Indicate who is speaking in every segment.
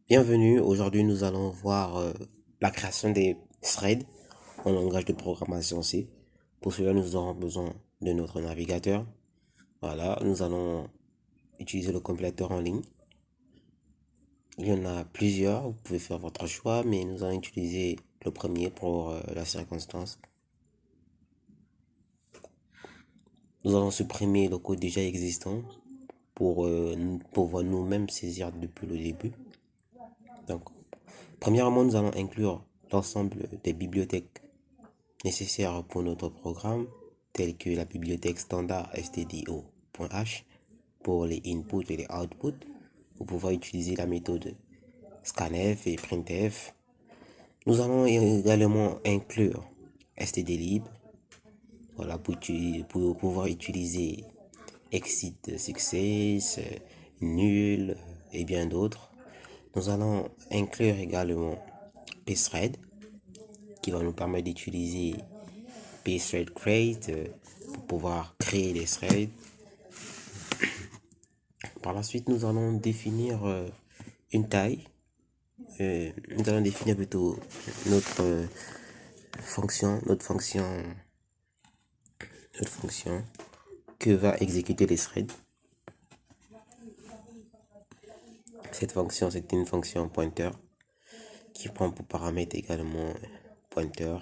Speaker 1: Bienvenue, aujourd'hui nous allons voir la création des threads en langage de programmation C. Pour cela nous aurons besoin de notre navigateur. Voilà, nous allons utiliser le compilateur en ligne. Il y en a plusieurs, vous pouvez faire votre choix, mais nous allons utiliser le premier pour la circonstance. Nous allons supprimer le code déjà existant pour pouvoir nous-mêmes saisir depuis le début. Donc, premièrement, nous allons inclure l'ensemble des bibliothèques nécessaires pour notre programme, telles que la bibliothèque standard stdio.h pour les inputs et les outputs. Vous pouvez utiliser la méthode scanf et printf. Nous allons également inclure stdlib, voilà, pour pouvoir utiliser exit success, nul et bien d'autres. Nous allons inclure également pthread qui va nous permettre d'utiliser pthread create pour pouvoir créer des threads. Par la suite, nous allons définir une taille. Nous allons définir plutôt notre fonction que va exécuter les threads. Cette fonction, c'est une fonction pointer qui prend pour paramètre également pointer.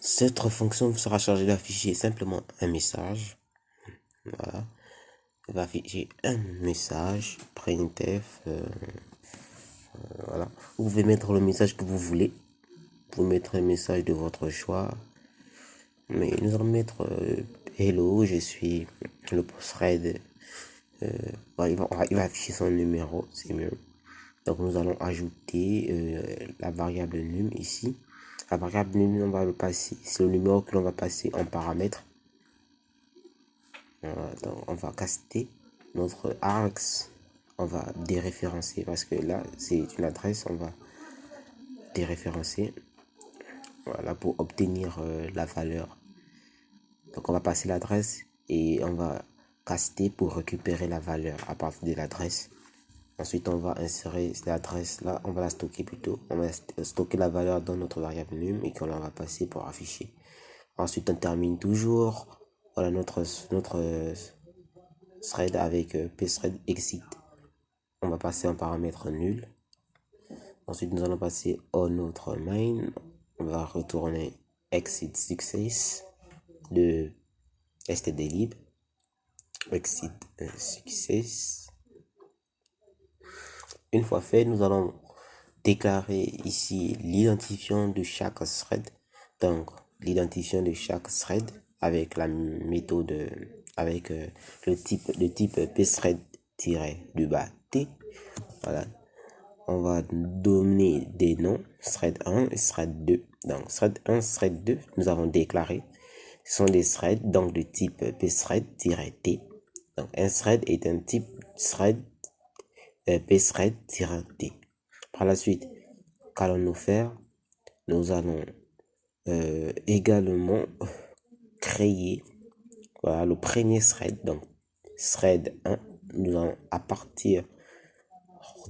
Speaker 1: Cette fonction sera chargée d'afficher simplement un message. Voilà. Elle va afficher un message printf. Voilà. Vous pouvez mettre le message que vous voulez. Vous pouvez mettre un message de votre choix. Mais nous allons mettre hello, je suis le thread. Il va afficher son numéro, c'est mieux. Donc nous allons ajouter la variable num ici. La variable num, on va le passer, c'est le numéro que l'on va passer en paramètre. Donc on va caster notre args. On va déréférencer parce que là c'est une adresse, on va déréférencer. Voilà, pour obtenir la valeur. Donc on va passer l'adresse et on va caster pour récupérer la valeur à partir de l'adresse. Ensuite on va insérer l'adresse là, on va la stocker plutôt. On va stocker la valeur dans notre variable num et qu'on va passer pour afficher. Ensuite on termine toujours, voilà, notre thread avec pthread exit. On va passer en paramètre nul. Ensuite nous allons passer au notre main. On va retourner exit success de stdlib, exit success. Une fois fait, nous allons déclarer ici l'identifiant de chaque thread. Donc l'identifiant de chaque thread avec la méthode, avec le type pthread-t. Voilà. On va donner des noms, thread 1 et thread 2. Donc thread 1, thread 2, nous avons déclaré. Ce sont des threads donc de type pthread-t. Donc un thread est un type thread pthread-t. Par la suite, qu'allons-nous faire? Nous allons également créer, voilà, le premier thread. Donc thread 1, nous allons à partir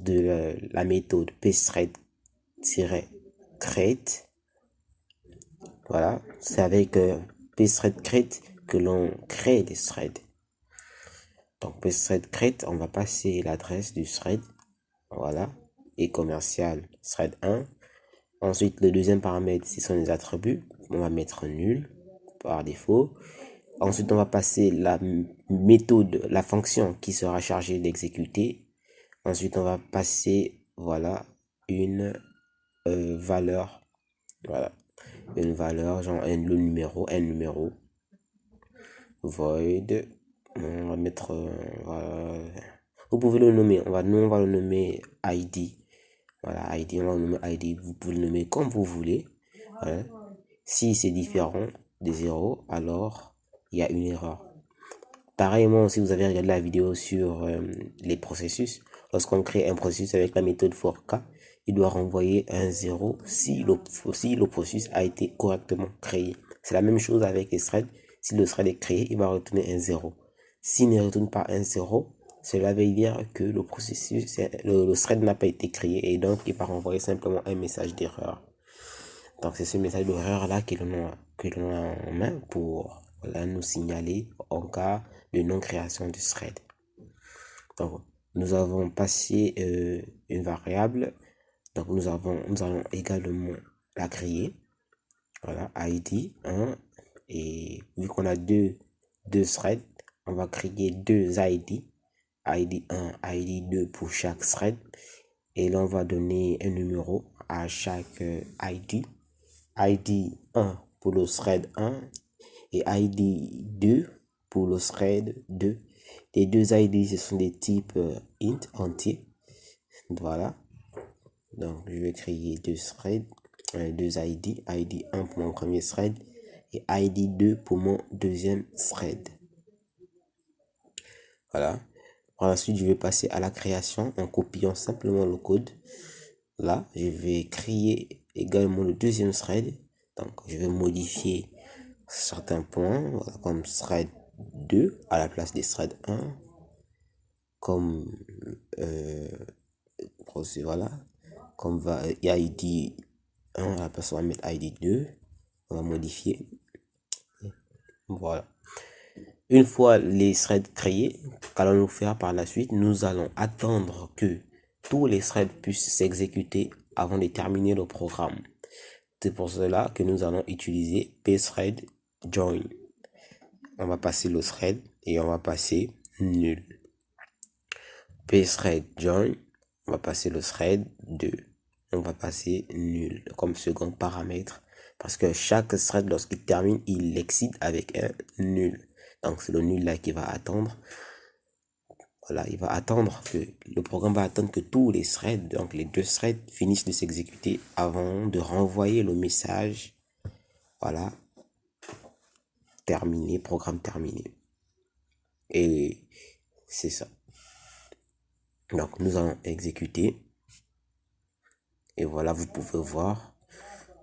Speaker 1: de la méthode pthread-create. Voilà, c'est avec pthread-create que l'on crée des threads. Donc pthread-create, on va passer l'adresse du thread, voilà, et commercial thread 1. Ensuite, le deuxième paramètre, ce sont les attributs. On va mettre nul par défaut. Ensuite, on va passer la méthode, la fonction qui sera chargée d'exécuter. Ensuite, on va passer, voilà, une valeur, voilà, une valeur, genre un numéro, void. On va mettre, voilà. Vous pouvez le nommer, on va le nommer ID. Voilà, ID, on va le nommer ID. Vous pouvez le nommer comme vous voulez. Voilà. Si c'est différent de 0, alors il y a une erreur. Pareillement, si vous avez regardé la vidéo sur les processus, lorsqu'on crée un processus avec la méthode forK, il doit renvoyer un 0 si le processus a été correctement créé. C'est la même chose avec les threads. Si le thread est créé, il va retourner un 0. S'il ne retourne pas un 0, cela veut dire que le processus, le thread n'a pas été créé et donc il va renvoyer simplement un message d'erreur. Donc c'est ce message d'erreur là que l'on a en main pour nous signaler en cas de non-création du thread. Donc nous avons passé une variable. Donc nous allons également la créer. Voilà, ID 1. Et vu qu'on a deux threads, on va créer deux ID. ID 1, ID 2 pour chaque thread. Et là, on va donner un numéro à chaque ID. ID 1 pour le thread 1 et ID 2 pour le thread 2. Les deux ID, ce sont des types int, entier. Voilà. Donc, je vais créer deux threads, deux ID. ID 1 pour mon premier thread et ID 2 pour mon deuxième thread. Voilà. Par la suite, je vais passer à la création en copiant simplement le code. Là, je vais créer également le deuxième thread. Donc, je vais modifier certains points, voilà, comme thread 2 à la place des thread 1. Comme, voilà. Comme ID 1 à la place, on va mettre ID 2. On va modifier. Voilà. Une fois les threads créés, qu'allons-nous faire par la suite? Nous allons attendre que tous les threads puissent s'exécuter avant de terminer le programme. C'est pour cela que nous allons utiliser pthread join. On va passer le thread et on va passer nul. Pthread join, on va passer le thread 2. On va passer nul comme second paramètre parce que chaque thread, lorsqu'il termine, il l'excite avec un nul. Donc c'est le nul là qui va attendre. Voilà, il va attendre que le programme va attendre que tous les threads, donc les deux threads, finissent de s'exécuter avant de renvoyer le message. Voilà, terminé, programme terminé. Et c'est ça. Donc nous allons exécuter. Et voilà, vous pouvez voir.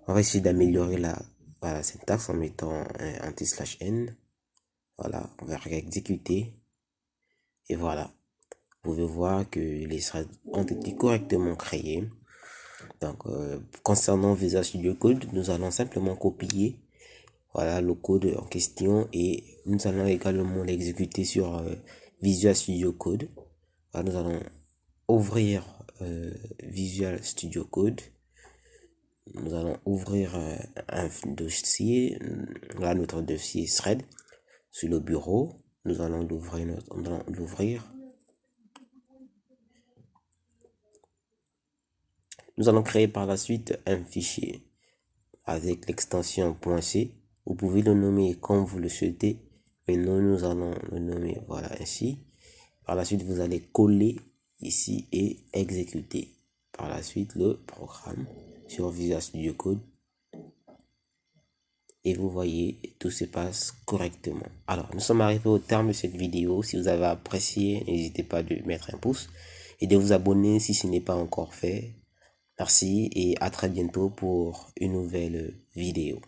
Speaker 1: On va essayer d'améliorer la syntaxe en mettant un anti/n. Voilà, on va exécuter. Et voilà. Vous pouvez voir que les threads ont été correctement créés. Donc, concernant Visual Studio Code, nous allons simplement copier voilà, le code en question et nous allons également l'exécuter sur Visual Studio Code. Voilà, nous allons ouvrir Visual Studio Code. Nous allons ouvrir un dossier, là notre dossier thread sur le bureau. Nous allons l'ouvrir. Nous allons créer par la suite un fichier avec l'extension .c. Vous pouvez le nommer comme vous le souhaitez, mais nous allons le nommer voilà ainsi. Par la suite, vous allez coller ici et exécuter par la suite le programme sur Visual Studio Code. Et vous voyez, tout se passe correctement. Alors, nous sommes arrivés au terme de cette vidéo. Si vous avez apprécié, n'hésitez pas de mettre un pouce et de vous abonner si ce n'est pas encore fait. Merci et à très bientôt pour une nouvelle vidéo.